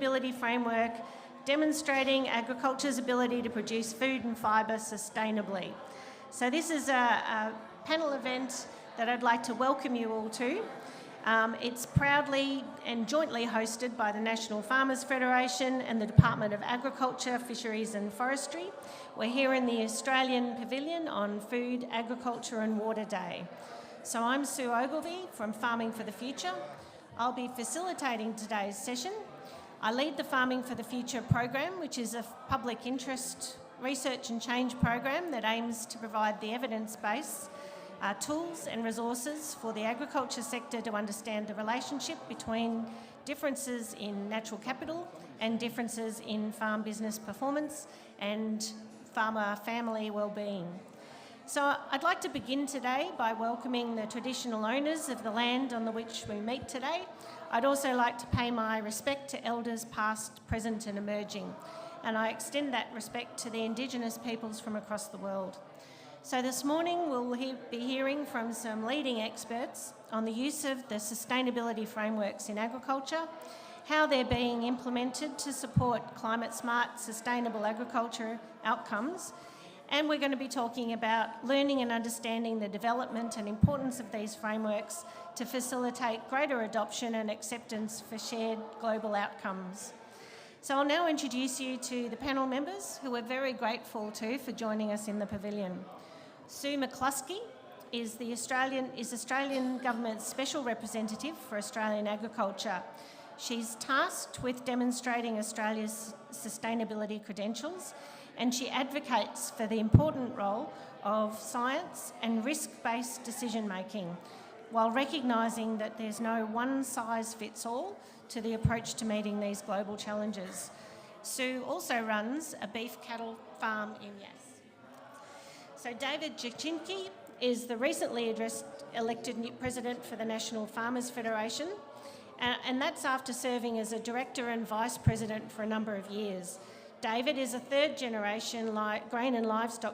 sustainability framework demonstrating agriculture's ability to produce food and fibre sustainably. So this is a panel event that I'd like to welcome you all to. It's proudly and jointly hosted by the National Farmers Federation and the Department of Agriculture, Fisheries and Forestry. We're here in the Australian Pavilion on Food, Agriculture and Water Day. So I'm Sue Ogilvie from Farming for the Future. I'll be facilitating today's session. I lead the Farming for the Future program, which is a public interest research and change program that aims to provide the evidence base, tools and resources for the agriculture sector to understand the relationship between differences in natural capital and differences in farm business performance and farmer family wellbeing. So I'd like to begin today by welcoming the traditional owners of the land on which we meet today. I'd also like to pay my respect to elders past, present and emerging, and I extend that respect to the Indigenous peoples from across the world. So this morning we'll be hearing from some leading experts on the use of the sustainability frameworks in agriculture, how they're being implemented to support climate-smart, sustainable agriculture outcomes, and we're going to be talking about learning and understanding the development and importance of these frameworks to facilitate greater adoption and acceptance for shared global outcomes. So I'll now introduce you to the panel members, who we're very grateful to for joining us in the pavilion. Sue McCluskey is Australian Government's Special Representative for Australian Agriculture. She's tasked with demonstrating Australia's sustainability credentials, and she advocates for the important role of science and risk-based decision-making, while recognising that there's no one-size-fits-all to the approach to meeting these global challenges. Sue also runs a beef cattle farm in Yass. So David Jacinski is the recently elected new president for the National Farmers Federation, and that's after serving as a director and vice president for a number of years. David is a third-generation grain and livestock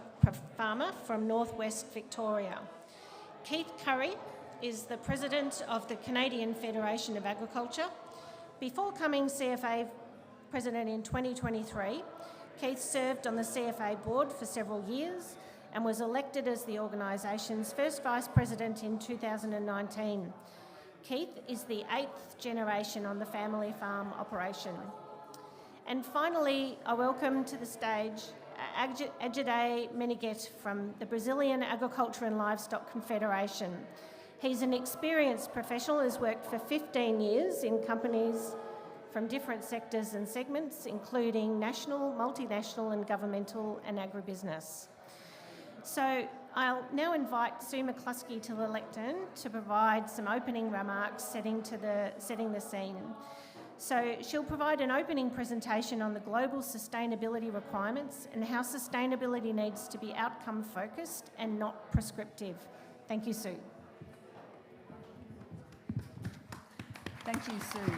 farmer from northwest Victoria. Keith Curry is the president of the Canadian Federation of Agriculture. Before coming CFA president in 2023, Keith served on the CFA board for several years and was elected as the organisation's first vice president in 2019. Keith is the 8th generation on the family farm operation. And finally, I welcome to the stage Ajide Meneghet from the Brazilian Agriculture and Livestock Confederation. He's an experienced professional who's worked for 15 years in companies from different sectors and segments, including national, multinational and governmental and agribusiness. So I'll now invite Sue McCluskey to the lectern to provide some opening remarks setting the scene. So she'll provide an opening presentation on the global sustainability requirements and how sustainability needs to be outcome focused and not prescriptive. Thank you, Sue. Thank you, Sue.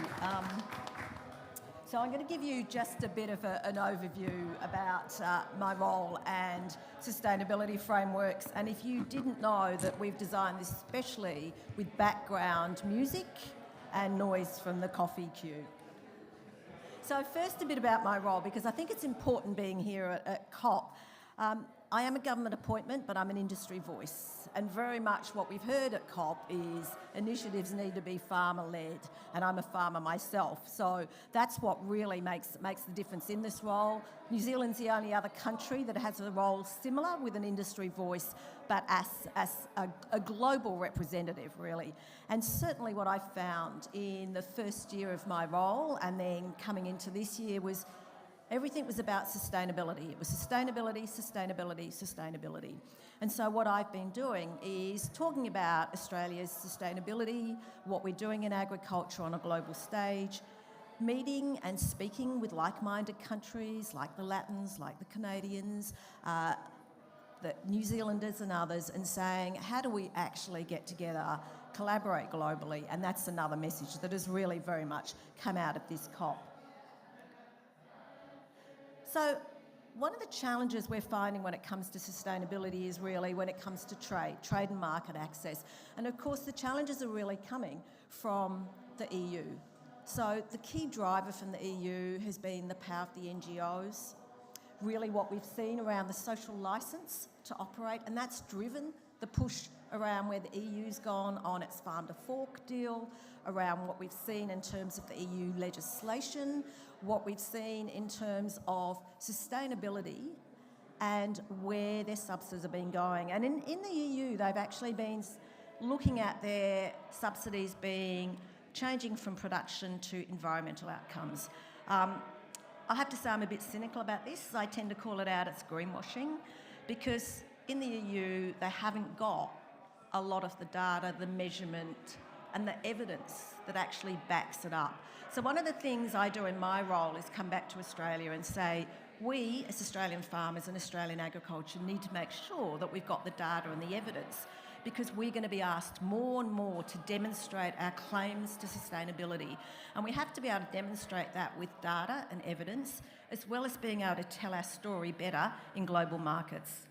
So I'm going to give you just a bit of an overview about my role and sustainability frameworks. And if you didn't know that we've designed this especially with background music and noise from the coffee queue. So first a bit about my role, because I think it's important being here at COP. I am a government appointment, but I'm an industry voice. And very much what we've heard at COP is initiatives need to be farmer-led, and I'm a farmer myself. So that's what really makes the difference in this role. New Zealand's the only other country that has a role similar with an industry voice, but as a global representative, really. And certainly what I found in the first year of my role and then coming into this year was everything was about sustainability. It was sustainability, sustainability, sustainability. And so what I've been doing is talking about Australia's sustainability, what we're doing in agriculture on a global stage, meeting and speaking with like-minded countries like the Latins, like the Canadians, the New Zealanders and others, and saying, how do we actually get together, collaborate globally? And that's another message that has really very much come out of this COP. So one of the challenges we're finding when it comes to sustainability is really when it comes to trade and market access. And of course the challenges are really coming from the EU. So the key driver from the EU has been the power of the NGOs, really what we've seen around the social licence to operate, and that's driven the push around where the EU's gone on its farm to fork deal, around what we've seen in terms of the EU legislation, what we've seen in terms of sustainability and where their subsidies have been going. And in the EU, they've actually been looking at their subsidies being changing from production to environmental outcomes. I have to say I'm a bit cynical about this. I tend to call it out as greenwashing, because in the EU they haven't got a lot of the data, the measurement and the evidence that actually backs it up. So one of the things I do in my role is come back to Australia and say, we as Australian farmers and Australian agriculture need to make sure that we've got the data and the evidence, because we're going to be asked more and more to demonstrate our claims to sustainability. And we have to be able to demonstrate that with data and evidence, as well as being able to tell our story better in global markets.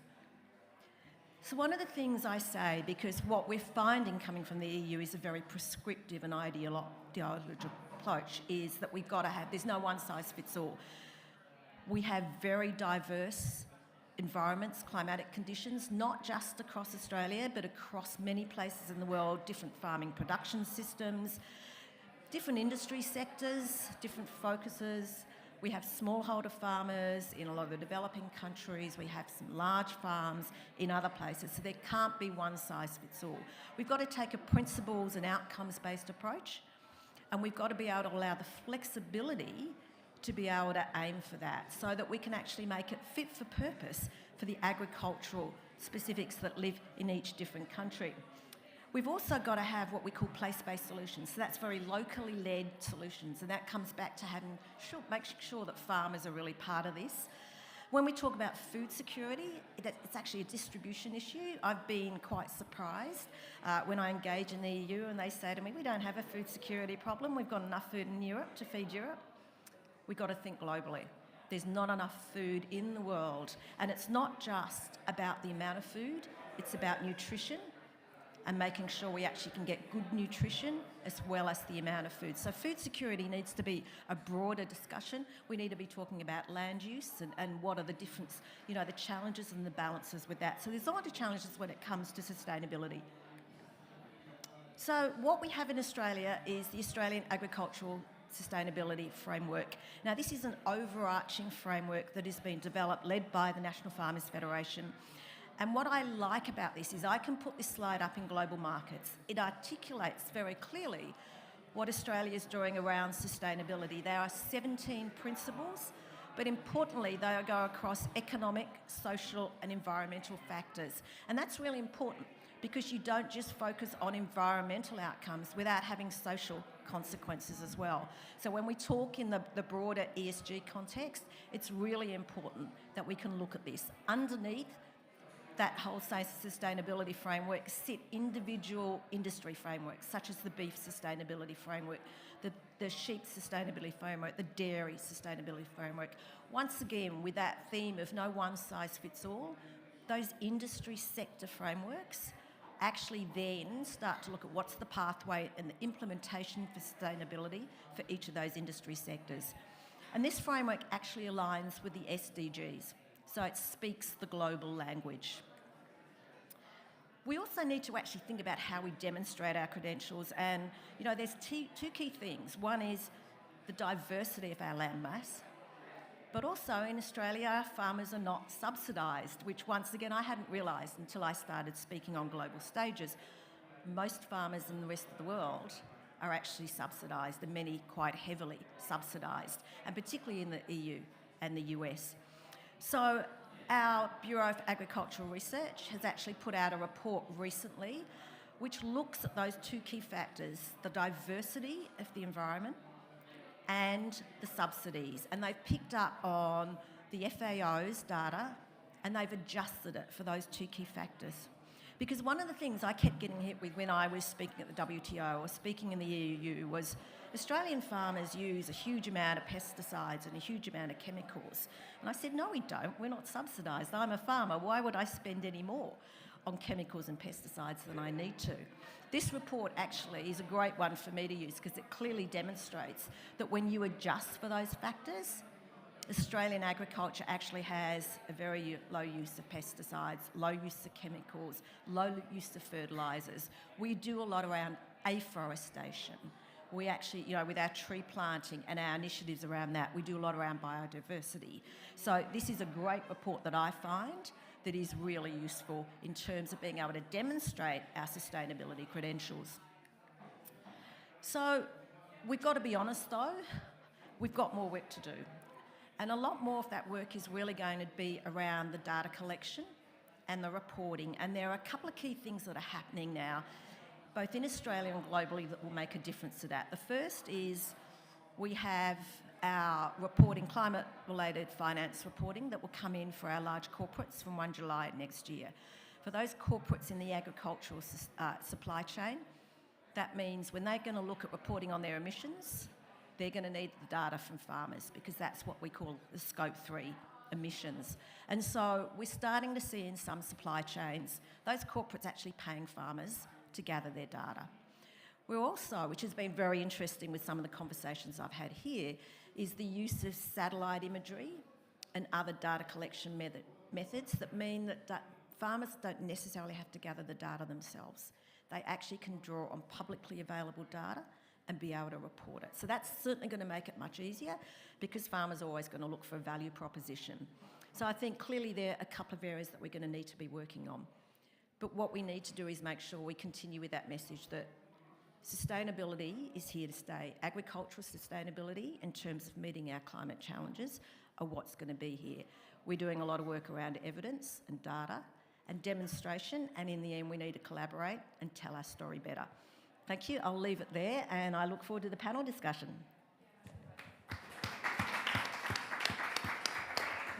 So one of the things I say, because what we're finding coming from the EU is a very prescriptive and ideological approach, is that we've got to have, there's no one size fits all. We have very diverse environments, climatic conditions, not just across Australia, but across many places in the world, different farming production systems, different industry sectors, different focuses. We have smallholder farmers in a lot of the developing countries. We have some large farms in other places. So there can't be one size fits all. We've got to take a principles and outcomes-based approach, and we've got to be able to allow the flexibility to be able to aim for that, so that we can actually make it fit for purpose for the agricultural specifics that live in each different country. We've also got to have what we call place-based solutions. So that's very locally led solutions, and that comes back to making sure that farmers are really part of this. When we talk about food security, it's actually a distribution issue. I've been quite surprised when I engage in the EU and they say to me, we don't have a food security problem, we've got enough food in Europe to feed Europe. We've got to think globally. There's not enough food in the world, and it's not just about the amount of food, it's about nutrition and making sure we actually can get good nutrition as well as the amount of food. So food security needs to be a broader discussion. We need to be talking about land use and what are the difference, the challenges and the balances with that. So there's a lot of challenges when it comes to sustainability. So what we have in Australia is the Australian Agricultural Sustainability Framework. Now, this is an overarching framework that has been developed, led by the National Farmers Federation. And what I like about this is I can put this slide up in global markets. It articulates very clearly what Australia is doing around sustainability. There are 17 principles, but importantly, they go across economic, social and environmental factors. And that's really important, because you don't just focus on environmental outcomes without having social consequences as well. So when we talk in the broader ESG context, it's really important that we can look at this. Underneath that whole sustainability framework sit individual industry frameworks, such as the beef sustainability framework, the sheep sustainability framework, the dairy sustainability framework. Once again, with that theme of no one size fits all, those industry sector frameworks actually then start to look at what's the pathway and the implementation for sustainability for each of those industry sectors. And this framework actually aligns with the SDGs, so it speaks the global language. We also need to actually think about how we demonstrate our credentials, and there's two key things. One is the diversity of our land mass, but also in Australia, our farmers are not subsidised, which once again I hadn't realised until I started speaking on global stages. Most farmers in the rest of the world are actually subsidised, and many quite heavily subsidised, and particularly in the EU and the US. So our Bureau of Agricultural Research has actually put out a report recently which looks at those two key factors, the diversity of the environment and the subsidies. And they've picked up on the FAO's data and they've adjusted it for those two key factors. Because one of the things I kept getting hit with when I was speaking at the WTO or speaking in the EU was Australian farmers use a huge amount of pesticides and a huge amount of chemicals. And I said, no, we don't. We're not subsidised. I'm a farmer. Why would I spend any more on chemicals and pesticides than I need to. This report actually is a great one for me to use because it clearly demonstrates that when you adjust for those factors, Australian agriculture actually has a very low use of pesticides, low use of chemicals, low use of fertilisers. We do a lot around afforestation. We actually, with our tree planting and our initiatives around that, we do a lot around biodiversity. So this is a great report that I find that is really useful in terms of being able to demonstrate our sustainability credentials. So we've got to be honest though, we've got more work to do. And a lot more of that work is really going to be around the data collection and the reporting. And there are a couple of key things that are happening now, both in Australia and globally, that will make a difference to that. The first is we have our reporting, climate-related finance reporting, that will come in for our large corporates from 1 July next year. For those corporates in the agricultural supply chain, that means when they're going to look at reporting on their emissions, they're going to need the data from farmers because that's what we call the Scope 3 emissions. And so we're starting to see in some supply chains, those corporates actually paying farmers to gather their data. We're also, which has been very interesting with some of the conversations I've had here, is the use of satellite imagery and other data collection methods that mean that farmers don't necessarily have to gather the data themselves. They actually can draw on publicly available data and be able to report it. So that's certainly going to make it much easier because farmers are always going to look for a value proposition. So I think clearly there are a couple of areas that we're going to need to be working on. But what we need to do is make sure we continue with that message that sustainability is here to stay. Agricultural sustainability in terms of meeting our climate challenges are what's going to be here. We're doing a lot of work around evidence and data and demonstration, and in the end we need to collaborate and tell our story better. Thank you. I'll leave it there and I look forward to the panel discussion.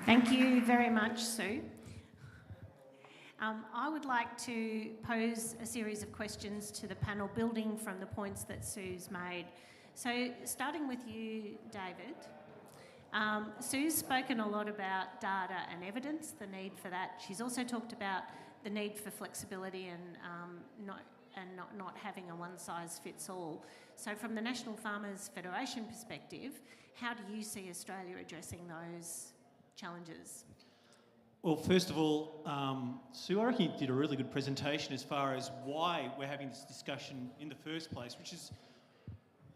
Thank you very much, Sue. I would like to pose a series of questions to the panel, building from the points that Sue's made. So starting with you, David. Sue's spoken a lot about data and evidence, the need for that. She's also talked about the need for flexibility and not having a one-size-fits-all. So from the National Farmers Federation perspective, how do you see Australia addressing those challenges? Well, first of all, Sue, I reckon you did a really good presentation as far as why we're having this discussion in the first place, which is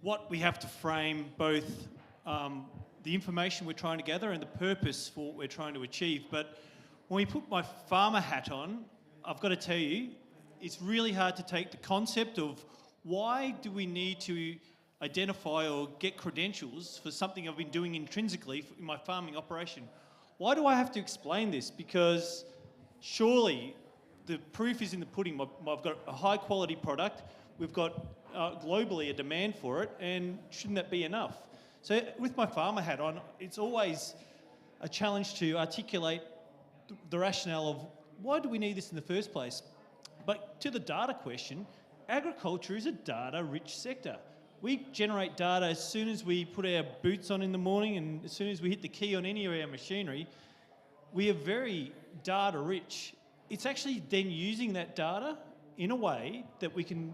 what we have to frame both the information we're trying to gather and the purpose for what we're trying to achieve. But when we put my farmer hat on, I've got to tell you, it's really hard to take the concept of why do we need to identify or get credentials for something I've been doing intrinsically in my farming operation. Why do I have to explain this? Because surely the proof is in the pudding. I've got a high quality product. We've got globally a demand for it, and shouldn't that be enough? So with my farmer hat on, it's always a challenge to articulate the rationale of why do we need this in the first place? But to the data question, agriculture is a data-rich sector. We generate data as soon as we put our boots on in the morning and as soon as we hit the key on any of our machinery. We are very data-rich. It's actually then using that data in a way that we can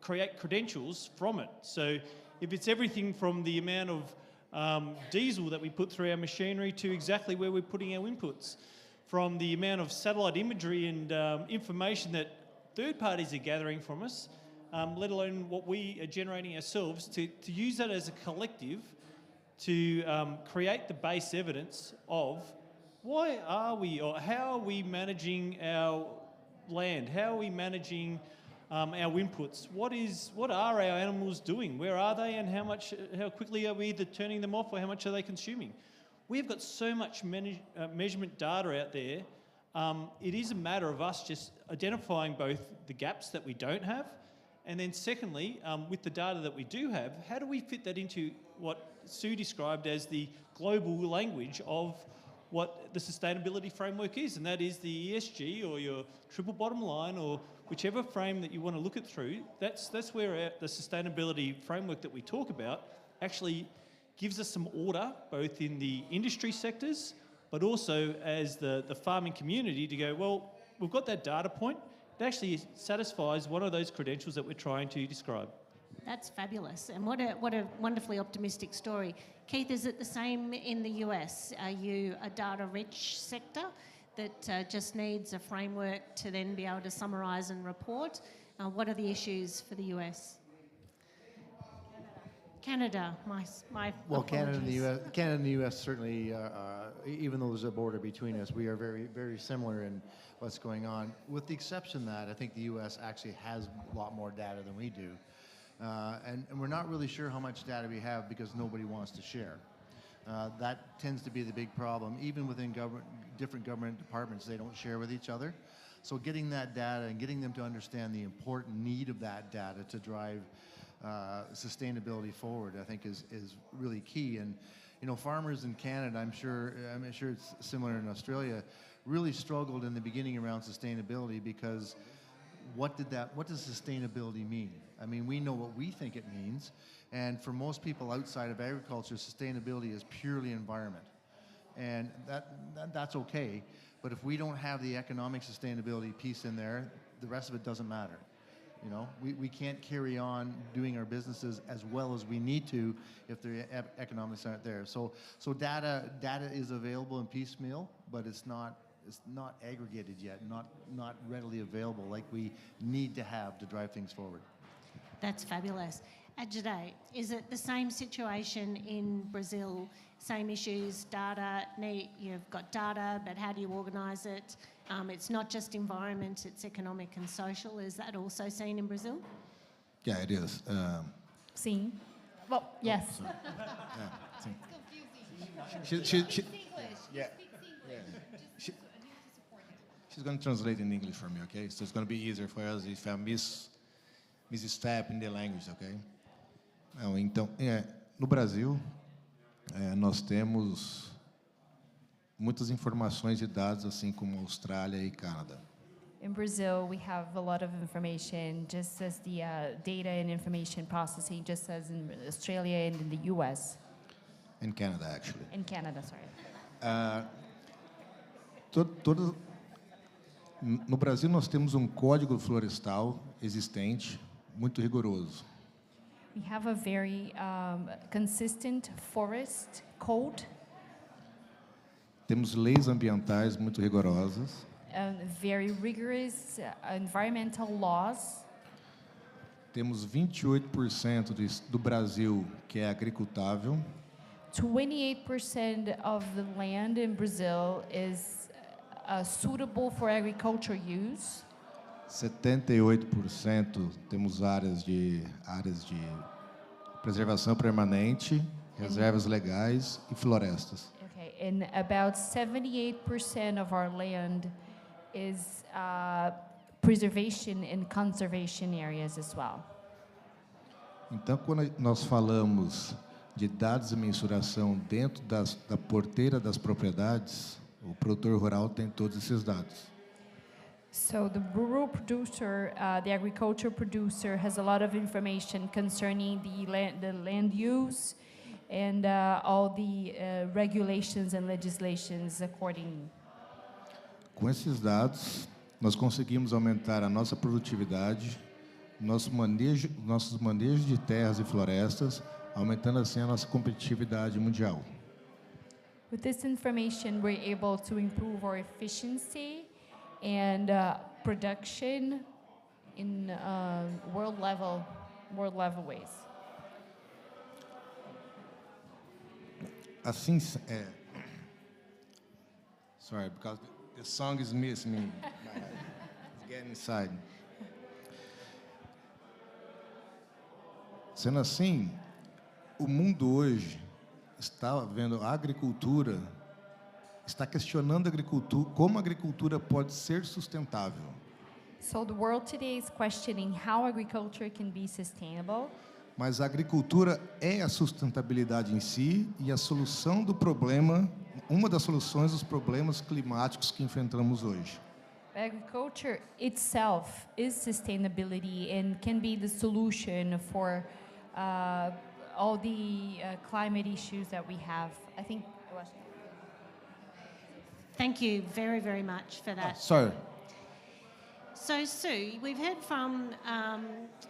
create credentials from it. So if it's everything from the amount of diesel that we put through our machinery to exactly where we're putting our inputs, from the amount of satellite imagery and information that third parties are gathering from us, let alone what we are generating ourselves, to use that as a collective to create the base evidence of why are we, or how are we managing our land? How are we managing our inputs? What are our animals doing? Where are they, and how quickly are we either turning them off, or how much are they consuming? We've got so much measurement data out there. It is a matter of us just identifying both the gaps that we don't have, and then secondly, with the data that we do have, how do we fit that into what Sue described as the global language of what the sustainability framework is, and that is the ESG or your triple bottom line, or whichever frame that you want to look it through. That's where the sustainability framework that we talk about actually gives us some order, both in the industry sectors, but also as the farming community, to go, well, we've got that data point. it actually satisfies one of those credentials that we're trying to describe. That's fabulous, and what a wonderfully optimistic story. Keith, is it the same in the US? Are you a data-rich sector that just needs a framework to then be able to summarise and report? What are the issues for the US? Canada, my Well, Canada apologies. And the U.S. certainly, even though there's a border between us, we are very, very similar in what's going on. With the exception that I think the U.S. actually has a lot more data than we do, and we're not really sure how much data we have because nobody wants to share. That tends to be the big problem. Even within different government departments, they don't share with each other. So getting that data and getting them to understand the important need of that data to drive sustainability forward, I think is really key. And you know, farmers in Canada, I'm sure it's similar in Australia, really struggled in the beginning around sustainability because what does sustainability mean? I mean, we know what we think it means, and for most people outside of agriculture, sustainability is purely environment, and that's okay. But if we don't have the economic sustainability piece in there, the rest of it doesn't matter. You know, we can't carry on doing our businesses as well as we need to if the economics aren't there. So data is available in piecemeal, but it's not aggregated yet, not readily available like we need to have to drive things forward. That's fabulous. Ajay, is it the same situation in Brazil? Same issues, data, you've got data, but how do you organise it? It's not just environment, it's economic and social. Is that also seen in Brazil? Yeah, it is. Sim. Well, yes. She's going to translate in English for me, okay? So it's going to be easier for us if I misstep in the language, okay? Não, então, no Brasil, nós temos muitas informações e dados, assim como Austrália e Canadá. In Brazil, we have a lot of information, just as the data and information processing, just as in Australia and in the US. In Canada, actually. In Canada, sorry. No Brasil, nós temos código florestal existente, muito rigoroso. We have a very consistent forest code. Temos leis ambientais muito rigorosas. Very rigorous environmental laws. Temos 28% do Brasil que é agricultável. 28% of the land in Brazil is suitable for agriculture use. 78% temos áreas de preservação permanente, reservas legais e florestas. Okay, and about 78% of our land is preservation and conservation areas as well. Então, quando nós falamos de dados e mensuração dentro da porteira das propriedades, o produtor rural tem todos esses dados. So the rural producer, the agriculture producer, has a lot of information concerning the land use and all the regulations and legislations according. Com esses dados, nós conseguimos aumentar a nossa produtividade, nossos manejos de terras e florestas, aumentando assim a nossa competitividade mundial. With this information, we're able to improve our efficiency and production in world level ways. Assim, sorry, because the song is missing me. It's getting inside. Sendo assim, o mundo hoje está vendo a agricultura, está questionando a agricultura, como a agricultura pode ser sustentável. So the world today is questioning how agriculture can be sustainable. Mas a agricultura é a sustentabilidade em si e a solução do problema, uma das soluções dos problemas climáticos que enfrentamos hoje. Agriculture itself is sustainability and can be the solution for all the climate issues that we have. I think. Thank you very, very much for that. Sorry. So, Sue, we've heard from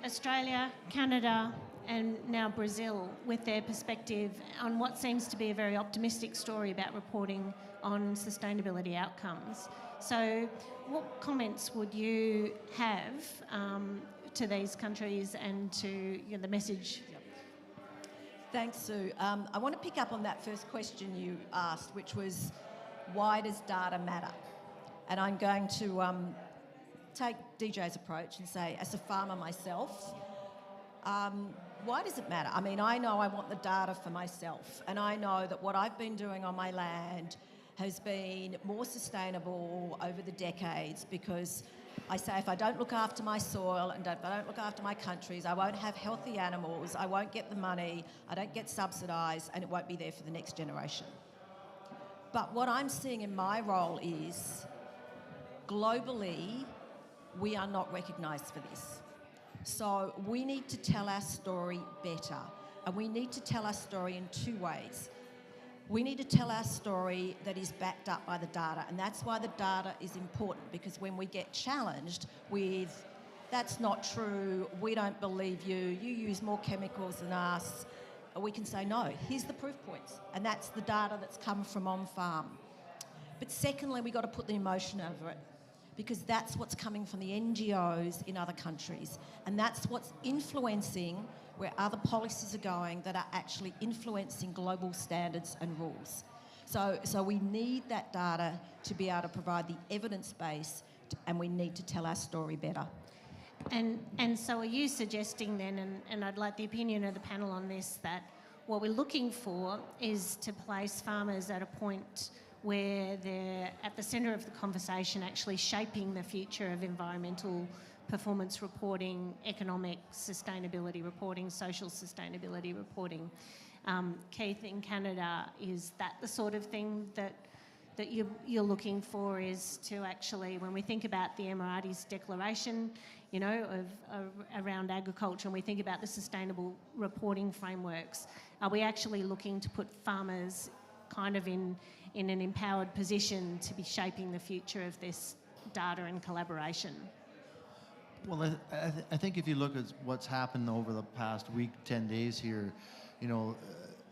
Australia, Canada, and now Brazil with their perspective on what seems to be a very optimistic story about reporting on sustainability outcomes. So, what comments would you have to these countries and to the message? Thanks, Sue. I want to pick up on that first question you asked, which was, why does data matter? And I'm going to take DJ's approach and say, as a farmer myself, why does it matter? I mean, I know I want the data for myself, and I know that what I've been doing on my land has been more sustainable over the decades, because I say if I don't look after my soil and if I don't look after my countries, I won't have healthy animals, I won't get the money, I don't get subsidised, and it won't be there for the next generation. But what I'm seeing in my role is, globally, we are not recognised for this. So we need to tell our story better, and we need to tell our story in two ways. We need to tell our story that is backed up by the data, and that's why the data is important, because when we get challenged with, that's not true, we don't believe you, you use more chemicals than us, we can say, no, here's the proof points, and that's the data that's come from on farm. But secondly, we've got to put the emotion over it, because that's what's coming from the NGOs in other countries, and that's what's influencing where other policies are going that are actually influencing global standards and rules. So we need that data to be able to provide the evidence base, and we need to tell our story better. And so are you suggesting then, and I'd like the opinion of the panel on this, that what we're looking for is to place farmers at a point where they're at the centre of the conversation, actually shaping the future of environmental performance reporting, economic sustainability reporting, social sustainability reporting. Keith, in Canada, is that the sort of thing that you're looking for, is to actually, when we think about the Emiratis Declaration, around agriculture, and we think about the sustainable reporting frameworks, are we actually looking to put farmers kind of in an empowered position to be shaping the future of this data and collaboration? Well, I think if you look at what's happened over the past week, 10 days here,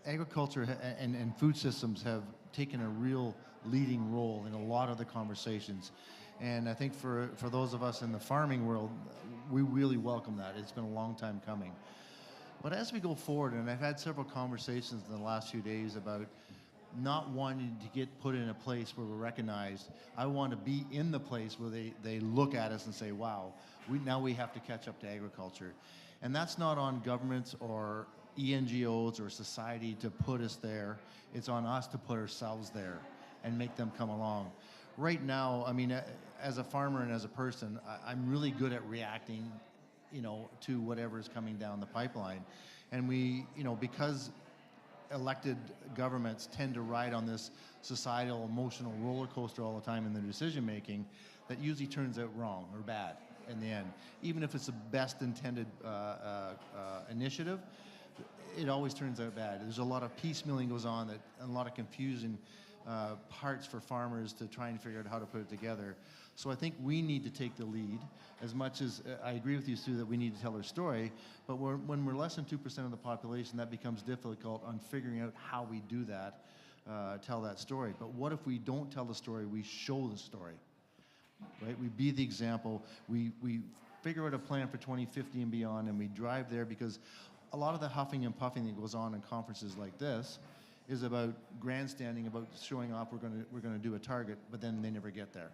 agriculture and food systems have taken a real leading role in a lot of the conversations. And I think for those of us in the farming world, we really welcome that. It's been a long time coming. But as we go forward, and I've had several conversations in the last few days about not wanting to get put in a place where we're recognized. I want to be in the place where they look at us and say, wow, now we have to catch up to agriculture. And that's not on governments or NGOs or society to put us there. It's on us to put ourselves there and make them come along. Right now, I mean, as a farmer and as a person, I'm really good at reacting, to whatever is coming down the pipeline. And we, because elected governments tend to ride on this societal emotional roller coaster all the time in their decision making, that usually turns out wrong or bad in the end. Even if it's the best intended initiative, it always turns out bad. There's a lot of piecemealing goes on, and a lot of confusing parts for farmers to try and figure out how to put it together. So I think we need to take the lead, as much as I agree with you, Sue, that we need to tell our story, but when we're less than 2% of the population, that becomes difficult on figuring out how we do that, tell that story. But what if we don't tell the story, we show the story, right? We be the example, we figure out a plan for 2050 and beyond, and we drive there, because a lot of the huffing and puffing that goes on in conferences like this is about grandstanding, about showing off we're going to do a target, but then they never get there.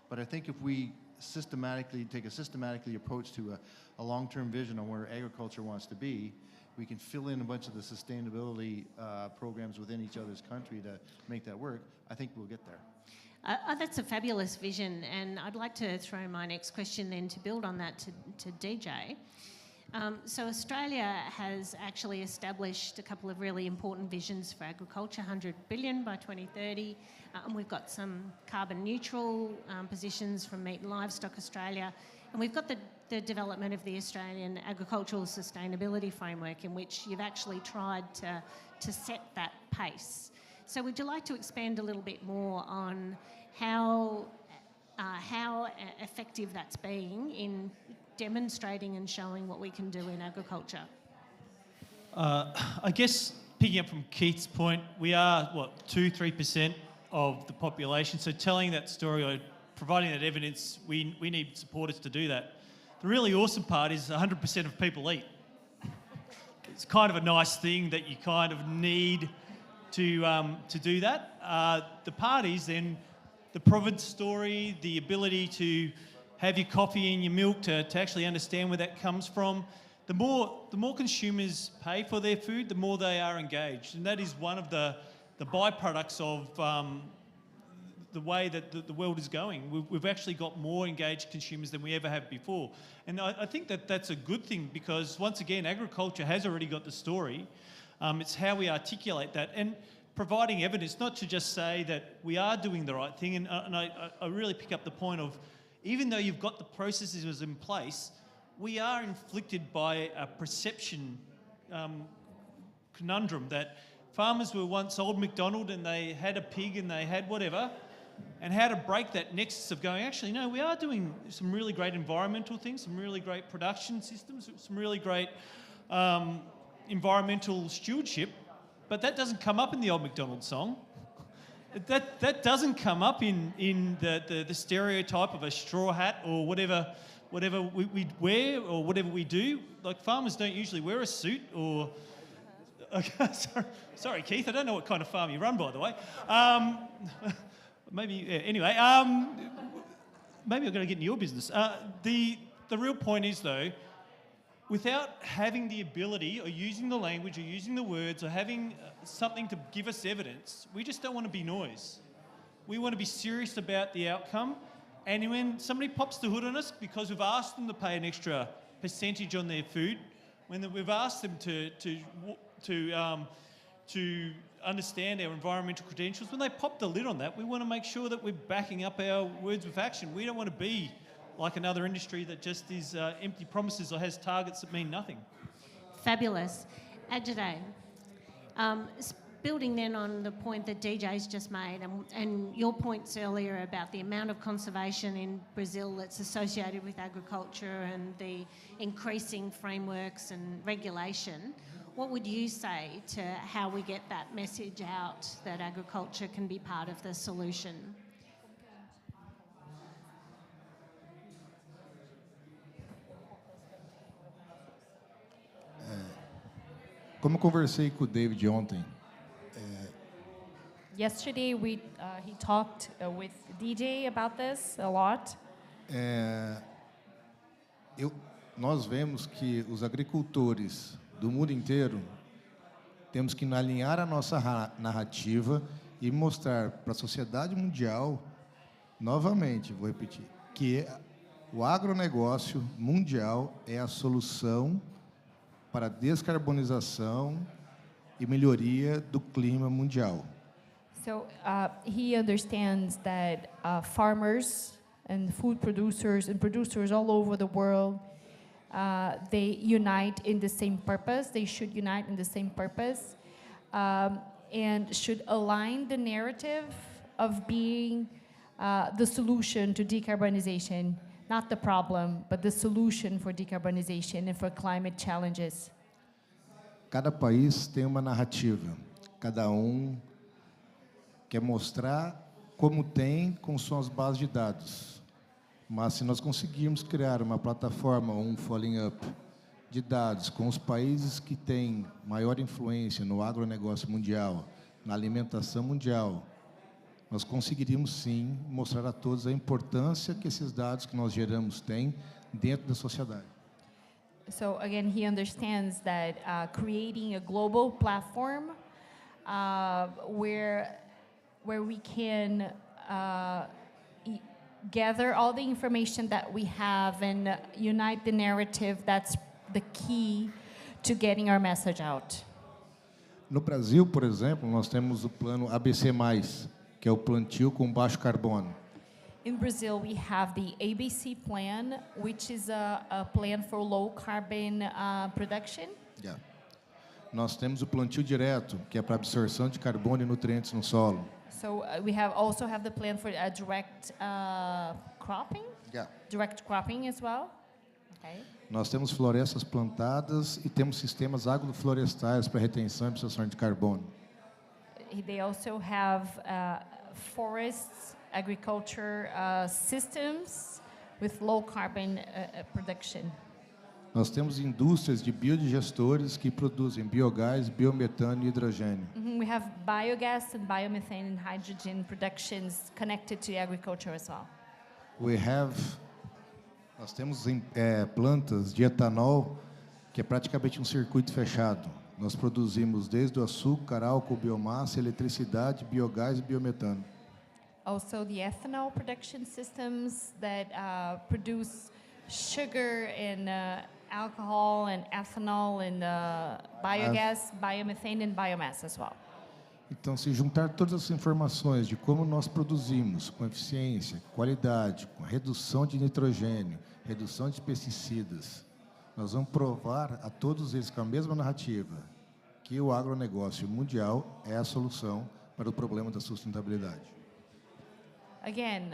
But I think if we take a systematically approach to a long-term vision on where agriculture wants to be, we can fill in a bunch of the sustainability programs within each other's country to make that work. I think we'll get there. That's a fabulous vision, and I'd like to throw my next question then to build on that to DJ. So Australia has actually established a couple of really important visions for agriculture, 100 billion by 2030, and we've got some carbon neutral positions from Meat and Livestock Australia, and we've got the development of the Australian Agricultural Sustainability Framework, in which you've actually tried to set that pace. So would you like to expand a little bit more on how how effective that's been in demonstrating and showing what we can do in agriculture. I guess picking up from Keith's point, we are, 2-3% of the population. So telling that story or providing that evidence, we need supporters to do that. The really awesome part is 100% of people eat. It's kind of a nice thing that you kind of need to do that. The part is then the province story, the ability to have your coffee and your milk to actually understand where that comes from. The more consumers pay for their food, the more they are engaged. And that is one of the byproducts of the way that the world is going. We've actually got more engaged consumers than we ever have before. And I think that that's a good thing because, once again, agriculture has already got the story. It's how we articulate that and providing evidence, not to just say that we are doing the right thing. And I really pick up the point of, even though you've got the processes in place, we are inflicted by a perception conundrum that farmers were once old MacDonald and they had a pig and they had whatever, and how to break that nexus of going, actually, no, we are doing some really great environmental things, some really great production systems, some really great environmental stewardship, but that doesn't come up in the old MacDonald song. That doesn't come up in the stereotype of a straw hat or whatever we wear or whatever we do. Like, farmers don't usually wear a suit or... Okay, sorry, Keith, I don't know what kind of farm you run, by the way. Anyway, maybe I've got to get into your business. The real point is, though, without having the ability or using the language or using the words or having something to give us evidence, we just don't want to be noise. We want to be serious about the outcome. And when somebody pops the hood on us because we've asked them to pay an extra percentage on their food, when we've asked them to understand our environmental credentials, when they pop the lid on that, we want to make sure that we're backing up our words with action. We don't want to be like another industry that just is empty promises or has targets that mean nothing. Fabulous. Ajay, building then on the point that DJ's just made and your points earlier about the amount of conservation in Brazil that's associated with agriculture and the increasing frameworks and regulation, what would you say to how we get that message out that agriculture can be part of the solution? Como eu conversei com o David ontem, Yesterday, he talked with DJ about this a lot. nós vemos que os agricultores do mundo inteiro temos que alinhar a nossa narrativa e mostrar para a sociedade mundial, novamente, vou repetir, que o agronegócio mundial é a solução para a descarbonização e melhoria do clima mundial. So he understands that farmers and food producers and producers all over the world, they unite in the same purpose. They should unite in the same purpose and should align the narrative of being the solution to decarbonization, not the problem, but the solution for decarbonization and for climate challenges. Cada país tem uma narrativa. Cada quer mostrar como tem com suas bases de dados. Mas se nós conseguirmos criar uma plataforma, following up de dados com os países que têm maior influência no agronegócio mundial, na alimentação mundial, nós conseguiríamos sim mostrar a todos a importância que esses dados que nós geramos têm dentro da sociedade. So again, he understands that creating a global platform where we can gather all the information that we have and unite the narrative, that's the key to getting our message out. No Brasil, por exemplo, nós temos o plano ABC+, que é o plantio com baixo carbono. In Brazil, we have the ABC plan, which is a plan for low carbon production. Yeah. Nós temos o plantio direto, que é para absorção de carbono e nutrientes no solo. So we also have the plan for direct cropping, Yeah. direct cropping as well. Okay. Nós temos florestas plantadas e temos sistemas agroflorestais para retenção e absorção de carbono. They also have forests, agriculture systems with low carbon production. Nós temos indústrias de biodigestores que produzem biogás, biometano e hidrogênio. We have biogas and biomethane and hydrogen productions connected to agriculture as well. Nós temos plantas de etanol, que é praticamente um circuito fechado. Nós produzimos desde o açúcar, álcool, biomassa, eletricidade, biogás e biometano. Also the ethanol production systems that produce sugar and alcohol and ethanol and biogas, biomethane and biomass as well. Então, se juntar todas as informações de como nós produzimos, com eficiência, qualidade, com redução de nitrogênio, redução de pesticidas, nós vamos provar a todos eles com a mesma narrativa que o agronegócio mundial é a solução para o problema da sustentabilidade. Again,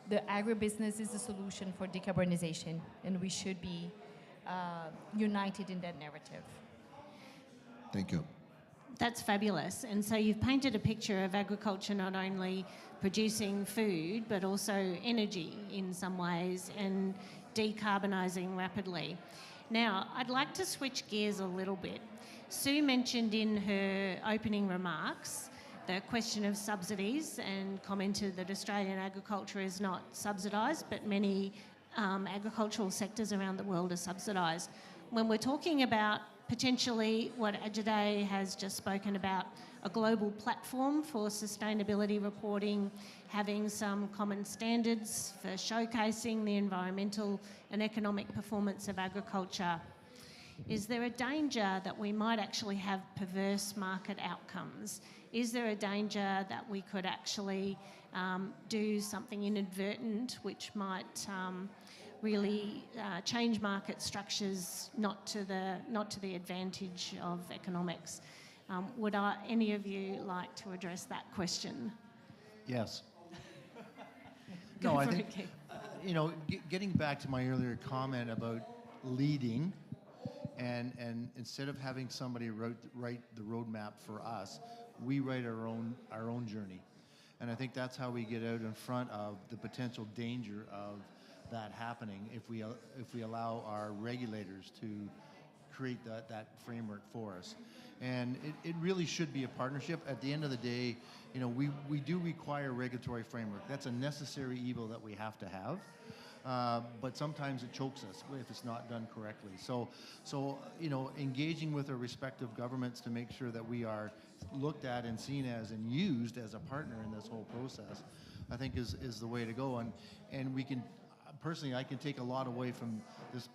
the agribusiness is the solution for decarbonization, and we should be united in that narrative. Thank you. That's fabulous. And so you've painted a picture of agriculture not only producing food, but also energy in some ways and decarbonising rapidly. Now, I'd like to switch gears a little bit. Sue mentioned in her opening remarks the question of subsidies and commented that Australian agriculture is not subsidised, but many agricultural sectors around the world are subsidised. When we're talking about potentially what Ajay has just spoken about, a global platform for sustainability reporting, having some common standards for showcasing the environmental and economic performance of agriculture, is there a danger that we might actually have perverse market outcomes? Is there a danger that we could actually do something inadvertent which might really change market structures not to the advantage of economics? Would any of you like to address that question? Yes. No, I think, getting back to my earlier comment about leading, and instead of having somebody write the roadmap for us, we write our own journey. And I think that's how we get out in front of the potential danger of that happening if we allow our regulators to create that framework for us. And it really should be a partnership. At the end of the day, we do require regulatory framework. That's a necessary evil that we have to have. But sometimes it chokes us if it's not done correctly. So engaging with our respective governments to make sure that we are looked at and seen as and used as a partner in this whole process, I think is the way to go. And we can, personally, I can take a lot away from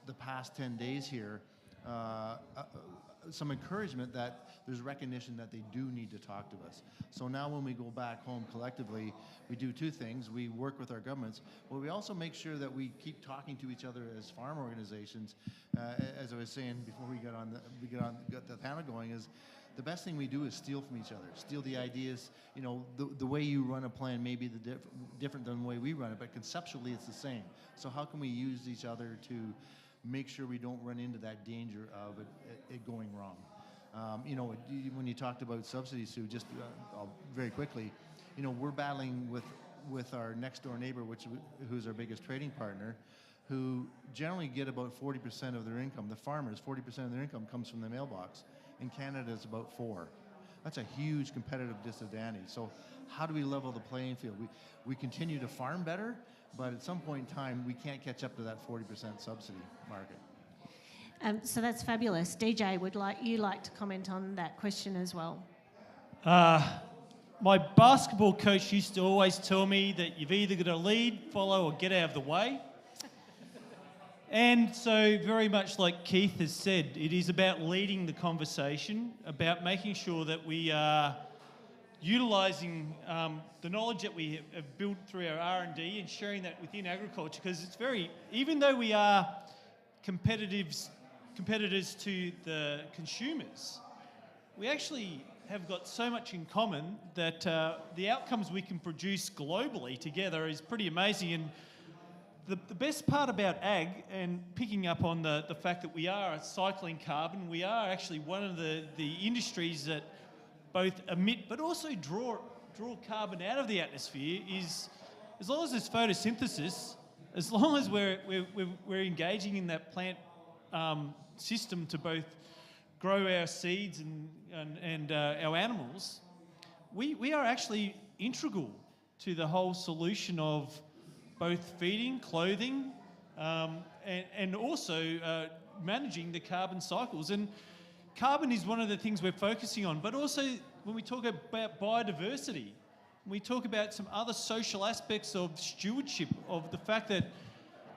the past 10 days here. Some encouragement that there's recognition that they do need to talk to us. So now when we go back home collectively, we do two things. We work with our governments, but we also make sure that we keep talking to each other as farm organizations. As I was saying before we got the panel going, is the best thing we do is steal from each other, steal the ideas. The way you run a plan may be different than the way we run it, but conceptually it's the same. So how can we use each other to make sure we don't run into that danger of it going wrong? When you talked about subsidies, Sue, just very quickly, we're battling with our next door neighbor, who's our biggest trading partner, who generally get about 40% of their income. The farmers, 40% of their income comes from the mailbox. In Canada, it's about 4%. That's a huge competitive disadvantage. So how do we level the playing field? We continue to farm better, but at some point in time, we can't catch up to that 40% subsidy market. So that's fabulous. DJ, would you like to comment on that question as well? My basketball coach used to always tell me that you've either got to lead, follow, or get out of the way. And so very much like Keith has said, it is about leading the conversation, about making sure that we are utilising the knowledge that we have built through our R&D and sharing that within agriculture, because it's even though we are competitive competitors to the consumers, we actually have got so much in common that the outcomes we can produce globally together is pretty amazing. And the best part about ag, and picking up on the fact that we are cycling carbon, we are actually one of the industries that both emit but also draw carbon out of the atmosphere, is as long as there's photosynthesis, as long as we're engaging in that plant system to both grow our seeds and our animals, we are actually integral to the whole solution of both feeding, clothing, and also managing the carbon cycles. And carbon is one of the things we're focusing on, but also when we talk about biodiversity, we talk about some other social aspects of stewardship, of the fact that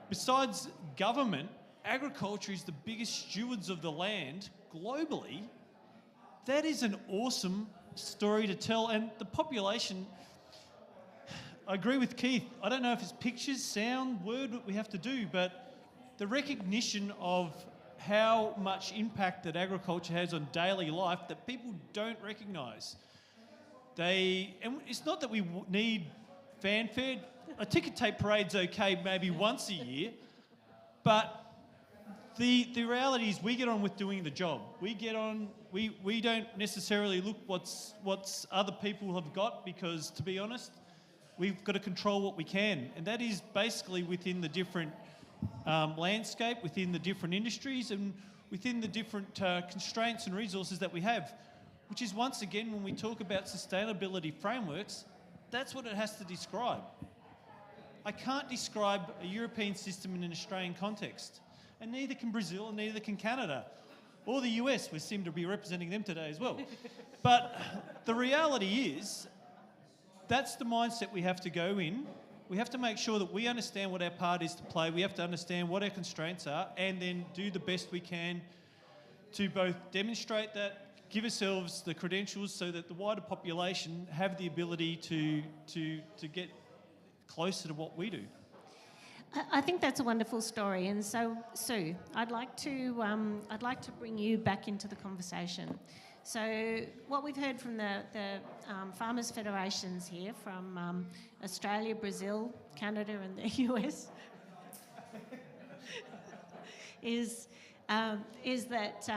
besides government, agriculture is the biggest stewards of the land globally. That is an awesome story to tell. And the population, I agree with Keith, I don't know if it's pictures, sound, word that we have to do, but the recognition of how much impact that agriculture has on daily life that people don't recognise. And it's not that we need fanfare. A ticker tape parade's okay maybe once a year, but the reality is we get on with doing the job. We don't necessarily look what's other people have got, because, to be honest, we've got to control what we can. And that is basically within the different landscape, within the different industries, and within the different constraints and resources that we have, which is, once again, when we talk about sustainability frameworks, that's what it has to describe. I can't describe a European system in an Australian context, and neither can Brazil, and neither can Canada, or the US. We seem to be representing them today as well. But the reality is, that's the mindset we have to go in. We have to make sure that we understand what our part is to play. We have to understand what our constraints are, and then do the best we can to both demonstrate that, give ourselves the credentials so that the wider population have the ability to get closer to what we do. I think that's a wonderful story, and so Sue, I'd like to bring you back into the conversation. So what we've heard from the farmers' federations here from Australia, Brazil, Canada, and the US is that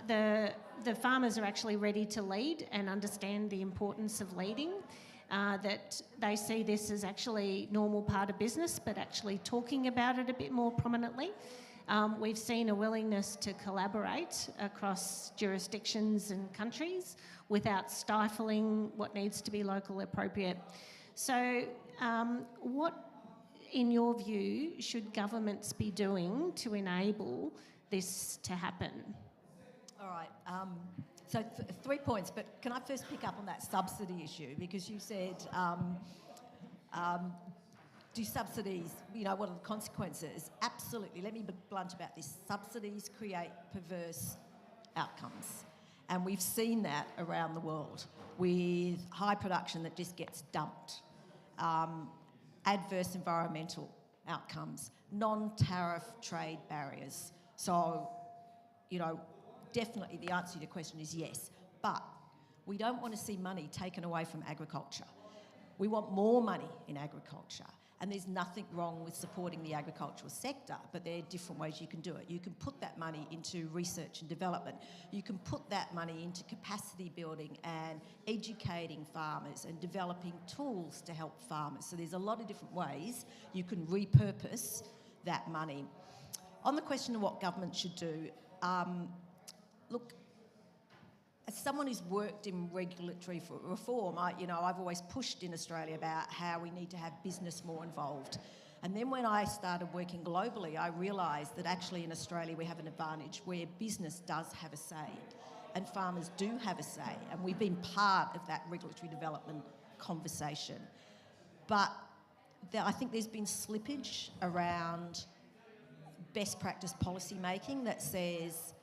the farmers are actually ready to lead and understand the importance of leading. That they see this as actually normal part of business, but actually talking about it a bit more prominently. We've seen a willingness to collaborate across jurisdictions and countries without stifling what needs to be local appropriate. So what, in your view, should governments be doing to enable this to happen? All right. So 3 points, but can I first pick up on that subsidy issue? Because you said, do subsidies, what are the consequences? Absolutely. Let me be blunt about this. Subsidies create perverse outcomes. And we've seen that around the world with high production that just gets dumped, adverse environmental outcomes, non-tariff trade barriers. So, definitely the answer to your question is yes, but we don't want to see money taken away from agriculture. We want more money in agriculture, and there's nothing wrong with supporting the agricultural sector, but there are different ways you can do it. You can put that money into research and development. You can put that money into capacity building and educating farmers and developing tools to help farmers. So there's a lot of different ways you can repurpose that money. On the question of what government should do, look, as someone who's worked in regulatory reform, I've always pushed in Australia about how we need to have business more involved. And then when I started working globally, I realised that actually in Australia we have an advantage where business does have a say and farmers do have a say, and we've been part of that regulatory development conversation. But I think there's been slippage around best practice policy making that says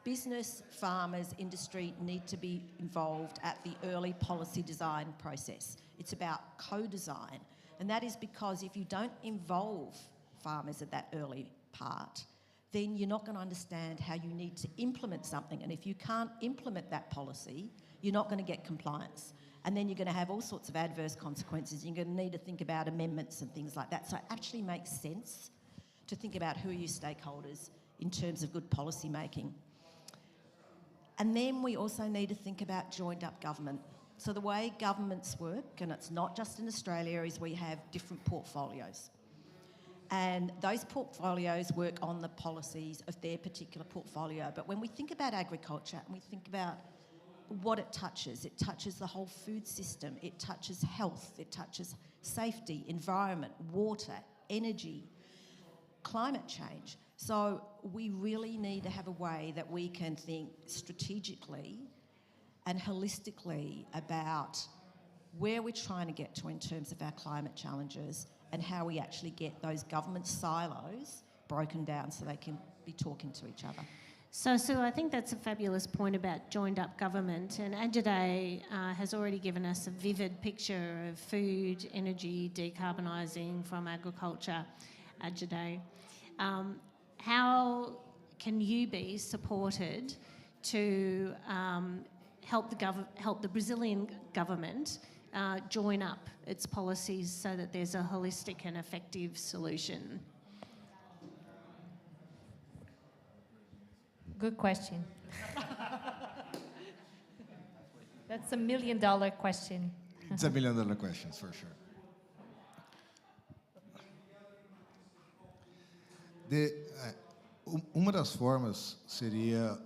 business, farmers, industry need to be involved at the early policy design process. It's about co-design. And that is because if you don't involve farmers at that early part, then you're not going to understand how you need to implement something. And if you can't implement that policy, you're not going to get compliance. And then you're going to have all sorts of adverse consequences. You're going to need to think about amendments and things like that. So it actually makes sense to think about who are your stakeholders in terms of good policy making. And then we also need to think about joined up government. So the way governments work, and it's not just in Australia, is we have different portfolios. And those portfolios work on the policies of their particular portfolio. But when we think about agriculture and we think about what it touches the whole food system, it touches health, it touches safety, environment, water, energy, climate change. So we really need to have a way that we can think strategically and holistically about where we're trying to get to in terms of our climate challenges and how we actually get those government silos broken down so they can be talking to each other. So, Sue, I think that's a fabulous point about joined-up government, and Ajay has already given us a vivid picture of food, energy, decarbonising from agriculture. Ajay, how can you be supported to help the Brazilian government join up its policies so that there's a holistic and effective solution? Good question. That's $1 million question. It's $1 million questions, for sure. Uma das formas seria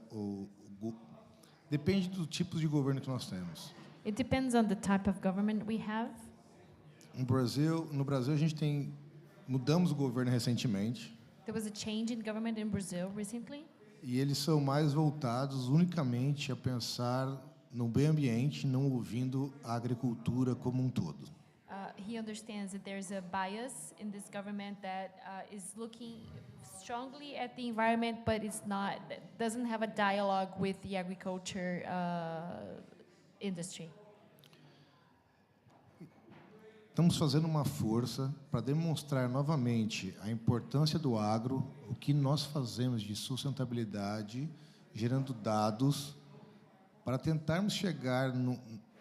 depende do tipo de governo que nós temos. It depends on the type of government we have. No Brasil a gente mudamos o governo recentemente. There was a change in government in Brazil recently. E eles são mais voltados unicamente a pensar no meio ambiente, não ouvindo a agricultura como um todo. He understands that there's a bias in this government that is looking strongly at the environment, but doesn't have a dialogue with the agriculture industry. Estamos fazendo uma força para demonstrar novamente a importância do agro, o que nós fazemos de sustentabilidade, gerando dados, para tentarmos chegar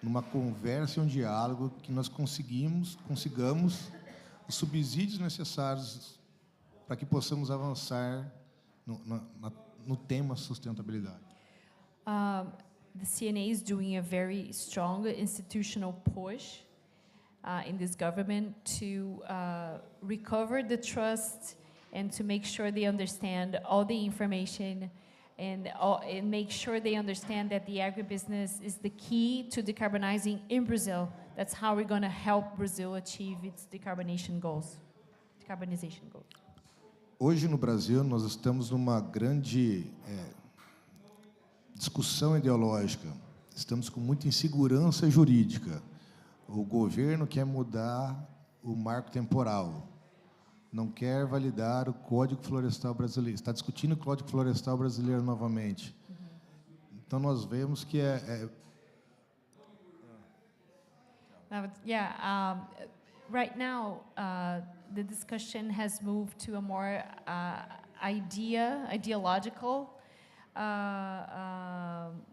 numa conversa e um diálogo que nós consigamos os subsídios necessários para que possamos avançar no tema sustentabilidade. The CNA is doing a very strong institutional push in this government to recover the trust and to make sure they understand all the information and make sure they understand that the agribusiness is the key to decarbonizing in Brazil. That's how we're going to help Brazil achieve its decarbonization goals. Hoje no Brasil nós estamos numa grande discussão ideológica. Estamos com muita insegurança jurídica. O governo quer mudar o marco temporal, não quer validar o Código Florestal Brasileiro, está discutindo o Código Florestal Brasileiro novamente. Então, nós vemos que right now, the discussion has moved to a more ideological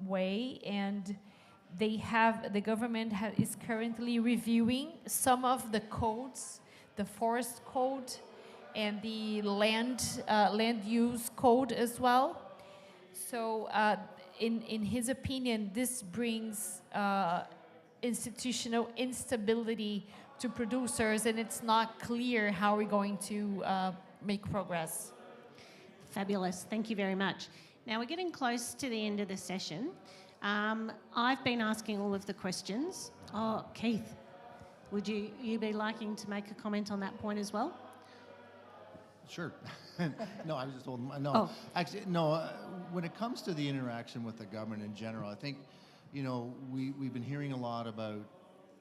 way, and the government is currently reviewing some of the codes, the forest code and the land use code as well. So in his opinion, this brings institutional instability to producers, and it's not clear how we're going to make progress. Fabulous, thank you very much. Now we're getting close to the end of the session. I've been asking all of the questions. Oh, Keith, would you be liking to make a comment on that point as well? Sure. No, I was just told. No, Oh. Actually, no. When it comes to the interaction with the government in general, I think, we've been hearing a lot about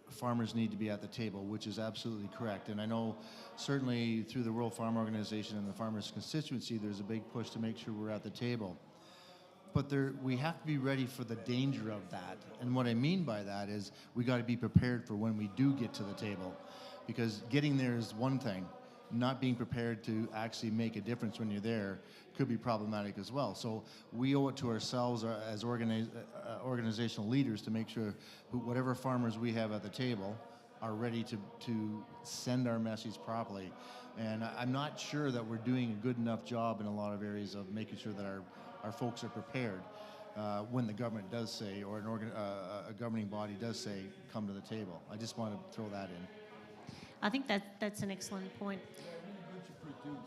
farmers need to be at the table, which is absolutely correct. And I know certainly through the World Farm Organization and the Farmers Constituency, there's a big push to make sure we're at the table. But we have to be ready for the danger of that. And what I mean by that is we got to be prepared for when we do get to the table. Because getting there is one thing, not being prepared to actually make a difference when you're there could be problematic as well. So we owe it to ourselves as organizational leaders to make sure whatever farmers we have at the table are ready to send our message properly. And I'm not sure that we're doing a good enough job in a lot of areas of making sure that our folks are prepared when the government does say, or a governing body does say, come to the table. I just want to throw that in. I think that's an excellent point. Good to produce,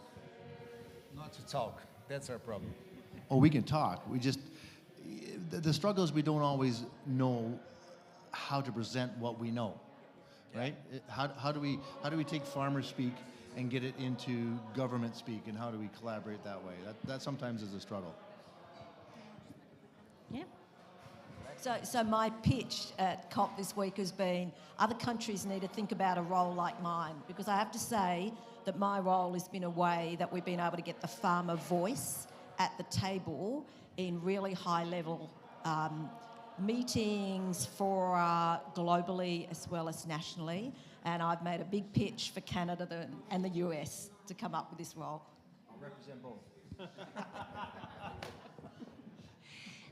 not to talk. That's our problem. Oh, we can talk. We just, the struggle is we don't always know how to present what we know, right? How do we take farmer speak and get it into government speak, and how do we collaborate that way? That sometimes is a struggle. Yeah. So my pitch at COP this week has been other countries need to think about a role like mine, because I have to say that my role has been a way that we've been able to get the farmer voice at the table in really high-level meetings for globally as well as nationally. And I've made a big pitch for Canada and the US to come up with this role. I'll represent both.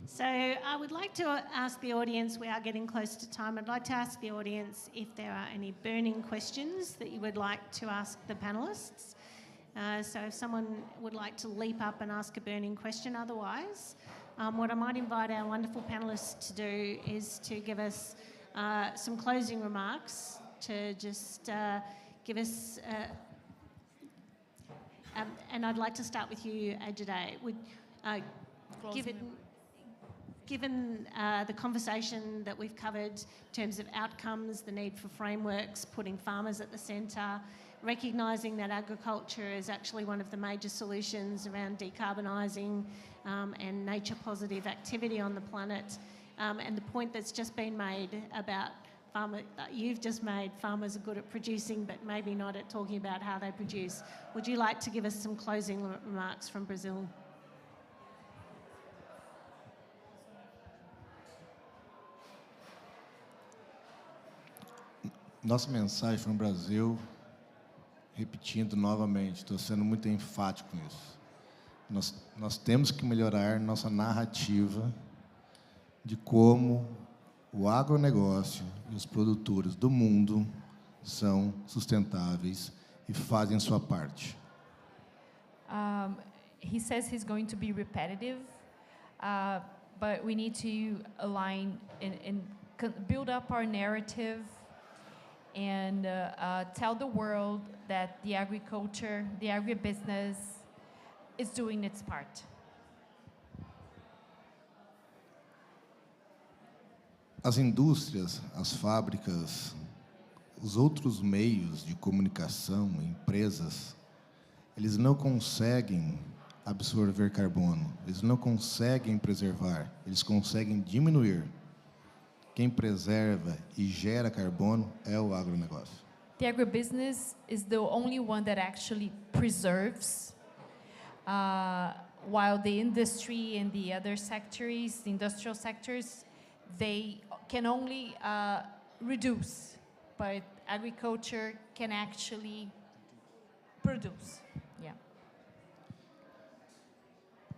So I would like to ask the audience, we are getting close to time, I'd like to ask the audience if there are any burning questions that you would like to ask the panellists. So if someone would like to leap up and ask a burning question, otherwise, what I might invite our wonderful panellists to do is to give us some closing remarks, to just give us, and I'd like to start with you, Ajay. Given the conversation that we've covered in terms of outcomes, the need for frameworks, putting farmers at the centre, recognising that agriculture is actually one of the major solutions around decarbonising and nature-positive activity on the planet, and the point that's just been made about you've just made farmers are good at producing but maybe not at talking about how they produce. Would you like to give us some closing remarks from Brazil? Nossa mensagem from Brasil, repetindo novamente, estou sendo muito enfático nisso. Nós temos que melhorar nossa narrativa de como o agronegócio e os produtores do mundo são sustentáveis e fazem sua parte. He says he's going to be repetitive, but we need to align and build up our narrative and tell the world that the agriculture, the agribusiness is doing its part. As indústrias, as fábricas, os outros meios de comunicação, empresas, eles não conseguem absorver carbono, eles não conseguem preservar, eles conseguem diminuir. Quem preserva e gera carbono é o agronegócio. The agribusiness is the only one that actually preserves, while the industry and the other sectors, the industrial sectors, they can only reduce, but agriculture can actually produce. Yeah.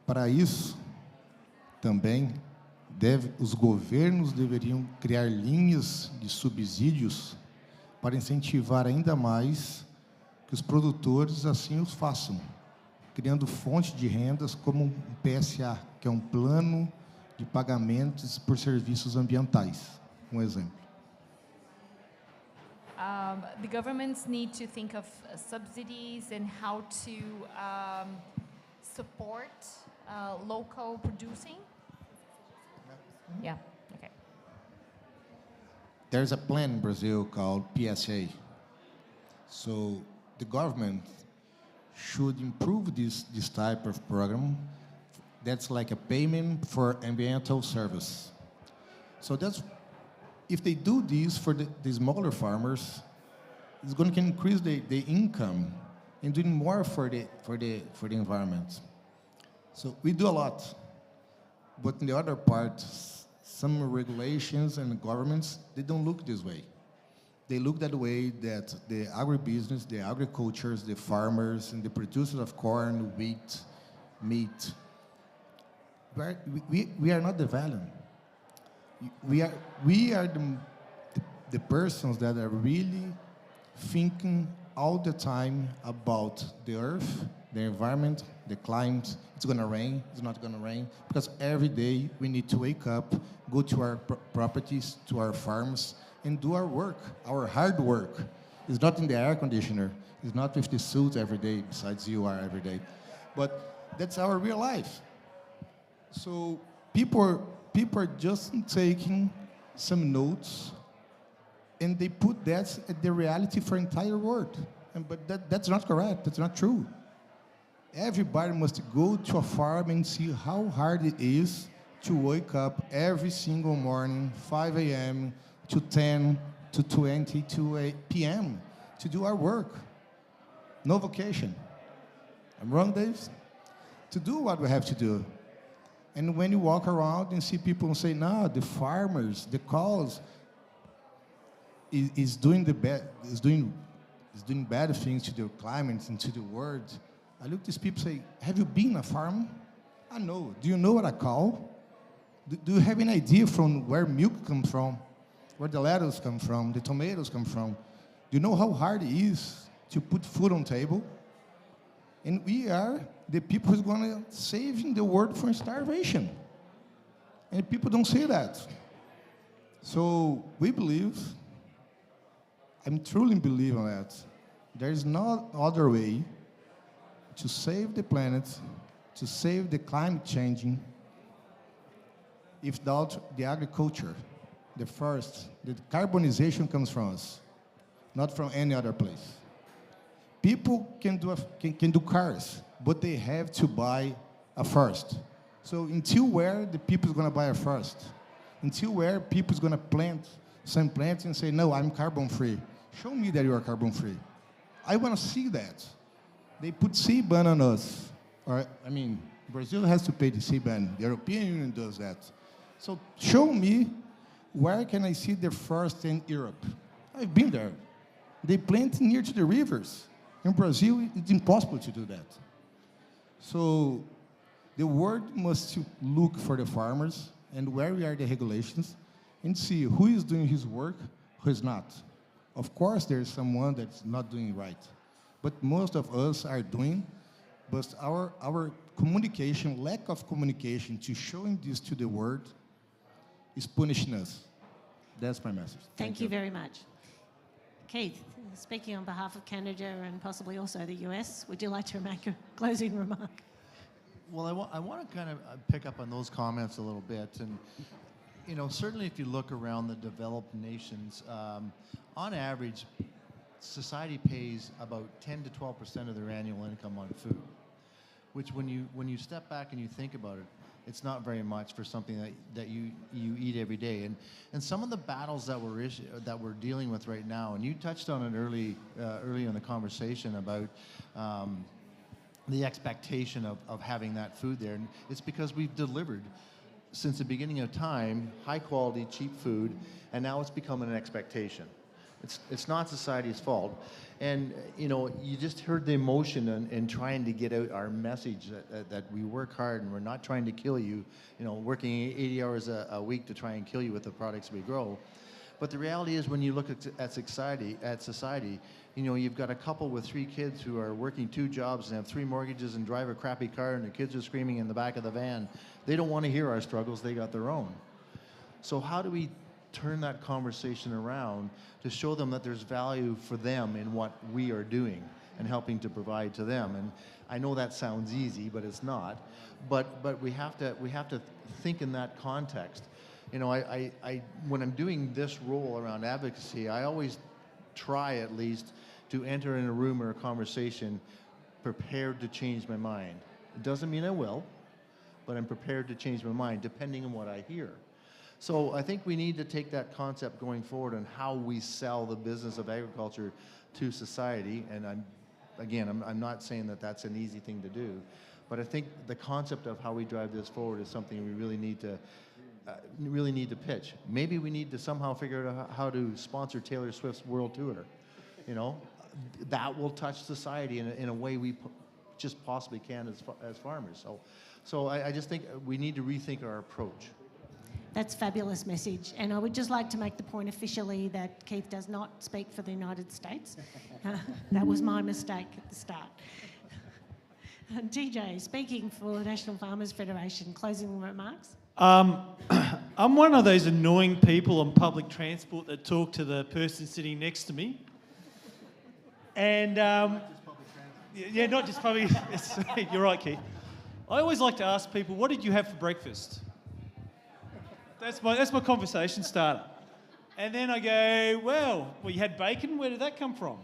Para isso, também os governos deveriam criar linhas de subsídios para incentivar ainda mais que os produtores assim os façam, criando fontes de rendas como um PSA, que é um plano de pagamentos por serviços ambientais. Exemplo. The governments need to think of subsidies and how to support local producing. Yeah, okay. There's a plan in Brazil called PSA. So the government should improve this type of program. That's like a payment for environmental service. So that's, if they do this for the smaller farmers, it's going to increase the income and doing more for the environment. So we do a lot. But in the other part, some regulations and governments, they don't look this way. they look at the way that the agribusiness, the agricultures, the farmers, and the producers of corn, wheat, meat, we are not the villain. We are the persons that are really thinking all the time about the earth, the environment, the climate. It's going to rain, it's not going to rain, because every day we need to wake up, go to our properties, to our farms, and do our work, our hard work. It's not in the air conditioner, it's not with the suit every day, besides you are every day. But that's our real life. So people are just taking some notes and they put that at the reality for entire world. But that's not correct, that's not true. Everybody must go to a farm and see how hard it is to wake up every single morning, 5 a.m. to 10 to 20 to 8 p.m. to do our work. No vacation. I'm wrong, Dave? To do what we have to do. And when you walk around and see people say, no, the farmers, the cows, is doing bad things to the climate and to the world. I look at these people and say, have you been a farm? I know. Do you know what I call? Do you have an idea from where milk comes from? Where the lettuce come from, the tomatoes come from? Do you know how hard it is to put food on table? And we are the people who's going to save the world from starvation. And people don't say that. So we believe, I'm truly believing that there is no other way to save the planet, to save the climate changing, if without the agriculture, the forest, the carbonization comes from us, not from any other place. People can do cars, but they have to buy a forest. So until where the people is going to buy a forest? Until where people is going to plant some plants and say, no, I'm carbon free. Show me that you are carbon free. I want to see that. They put CBAN on us. Brazil has to pay the CBAN. The European Union does that. So show me where can I see the forest in Europe. I've been there. They plant near to the rivers. In Brazil, it's impossible to do that. So the world must look for the farmers and where are the regulations and see who is doing his work, who is not. Of course, there's someone that's not doing right. But most of us are doing, but our communication, lack of communication to showing this to the world is punishing us. That's my message. Thank you very much. Keith, speaking on behalf of Canada and possibly also the US, would you like to make a closing remark? Well, I want to kind of pick up on those comments a little bit. And, certainly if you look around the developed nations, on average, society pays about 10 to 12% of their annual income on food, which when you step back and you think about it, it's not very much for something that you eat every day. And some of the battles that we're dealing with right now, and you touched on it early in the conversation about the expectation of having that food there. And it's because we've delivered since the beginning of time high quality, cheap food, and now it's become an expectation. It's not society's fault. And, you just heard the emotion in trying to get out our message that we work hard and we're not trying to kill you, working 80 hours a week to try and kill you with the products we grow. But the reality is when you look at society, you've got a couple with 3 kids who are working 2 jobs and have 3 mortgages and drive a crappy car and their kids are screaming in the back of the van. They don't want to hear our struggles, they got their own. So how do we turn that conversation around to show them that there's value for them in what we are doing and helping to provide to them? And I know that sounds easy, but it's not. But we have to think in that context. I when I'm doing this role around advocacy, I always try at least to enter in a room or a conversation prepared to change my mind. It doesn't mean I will, but I'm prepared to change my mind depending on what I hear. So I think we need to take that concept going forward on how we sell the business of agriculture to society. And I'm not saying that that's an easy thing to do, but I think the concept of how we drive this forward is something we really need to really need to pitch. Maybe we need to somehow figure out how to sponsor Taylor Swift's world tour. You know, that will touch society in a way we just possibly can as farmers. So I just think we need to rethink our approach. That's a fabulous message. And I would just like to make the point officially that Keith does not speak for the United States. That was my mistake at the start. TJ, speaking for the National Farmers Federation, closing remarks? I'm one of those annoying people on public transport that talk to the person sitting next to me. And yeah, not just public. You're right, Keith. I always like to ask people, what did you have for breakfast? That's my conversation starter. And then I go, well, you had bacon, where did that come from?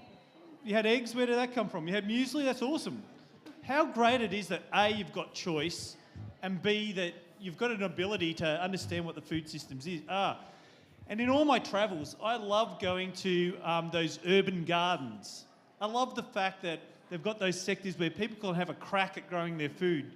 You had eggs, where did that come from? You had muesli, that's awesome. How great it is that A, you've got choice, and B, that you've got an ability to understand what the food systems are. And in all my travels, I love going to those urban gardens. I love the fact that they've got those sectors where people can have a crack at growing their food.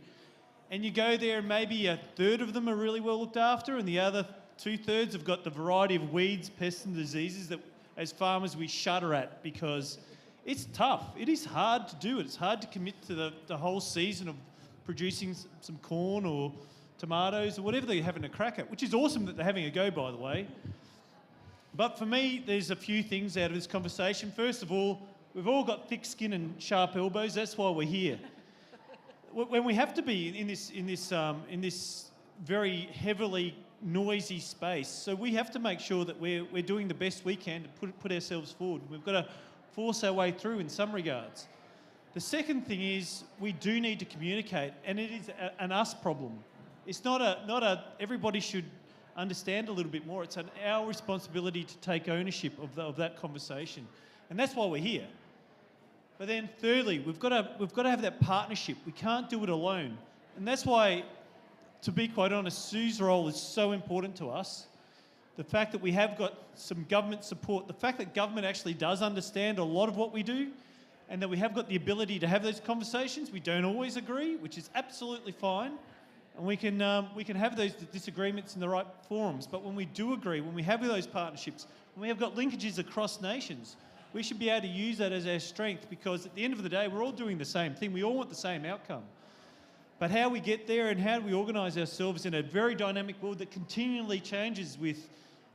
And you go there and maybe a third of them are really well looked after, and the other 2/3 have got the variety of weeds, pests and diseases that as farmers we shudder at, because it's tough. It is hard to do it. It's hard to commit to the whole season of producing some corn or tomatoes or whatever they're having a crack at, which is awesome that they're having a go, by the way. But for me, there's a few things out of this conversation. First of all, we've all got thick skin and sharp elbows. That's why we're here. When we have to be in this very heavily noisy space, so we have to make sure that we're doing the best we can to put ourselves forward. We've got to force our way through in some regards. The second thing is we do need to communicate, and it is an us problem. It's not a everybody should understand a little bit more. It's our responsibility to take ownership of that conversation, and that's why we're here. But then thirdly, we've got to have that partnership. We can't do it alone. And that's why, to be quite honest, Sue's role is so important to us. The fact that we have got some government support, the fact that government actually does understand a lot of what we do, and that we have got the ability to have those conversations. We don't always agree, which is absolutely fine. And we can have those disagreements in the right forums. But when we do agree, when we have those partnerships, when we have got linkages across nations, we should be able to use that as our strength, because at the end of the day, we're all doing the same thing. We all want the same outcome. But how we get there and how we organise ourselves in a very dynamic world that continually changes with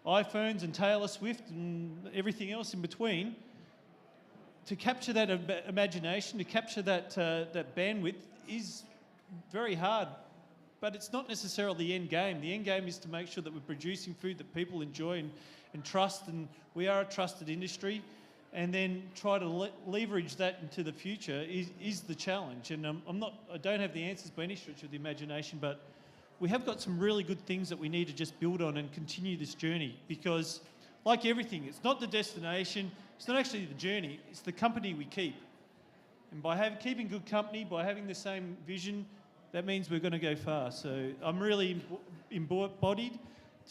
iPhones and Taylor Swift and everything else in between, to capture that imagination, to capture that bandwidth is very hard. But it's not necessarily the end game. The end game is to make sure that we're producing food that people enjoy and trust, and we are a trusted industry. And then try to leverage that into the future is the challenge. And I don't have the answers by any stretch of the imagination, but we have got some really good things that we need to just build on and continue this journey, because like everything, it's not the destination, it's not actually the journey, it's the company we keep. And by keeping good company, by having the same vision, that means we're going to go far. So I'm really embodied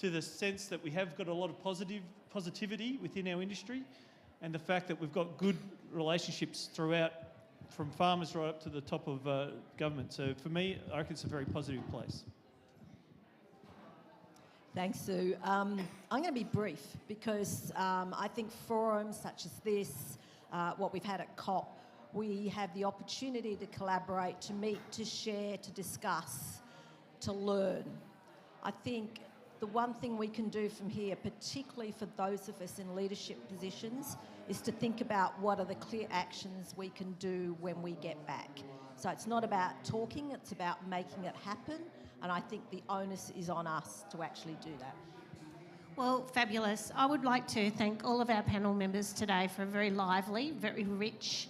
to the sense that we have got a lot of positivity within our industry, and the fact that we've got good relationships throughout, from farmers right up to the top of government. So for me, I reckon it's a very positive place. Thanks, Sue. I'm going to be brief, because I think forums such as this, what we've had at COP, we have the opportunity to collaborate, to meet, to share, to discuss, to learn. I think the one thing we can do from here, particularly for those of us in leadership positions, is to think about what are the clear actions we can do when we get back. So it's not about talking, it's about making it happen, and I think the onus is on us to actually do that. Well, fabulous. I would like to thank all of our panel members today for a very lively, very rich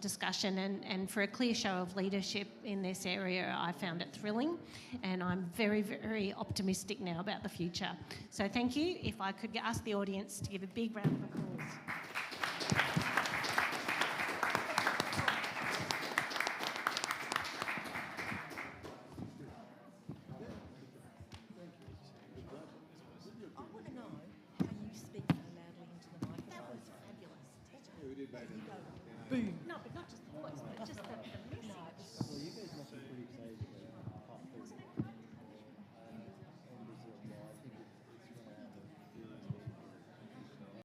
discussion, and for a clear show of leadership in this area. I found it thrilling, and I'm very, very optimistic now about the future. So thank you. If I could ask the audience to give a big round of applause. I want to know how you speak so loudly into the microphone. That was fabulous. Boom. No, but not just the voice, but just the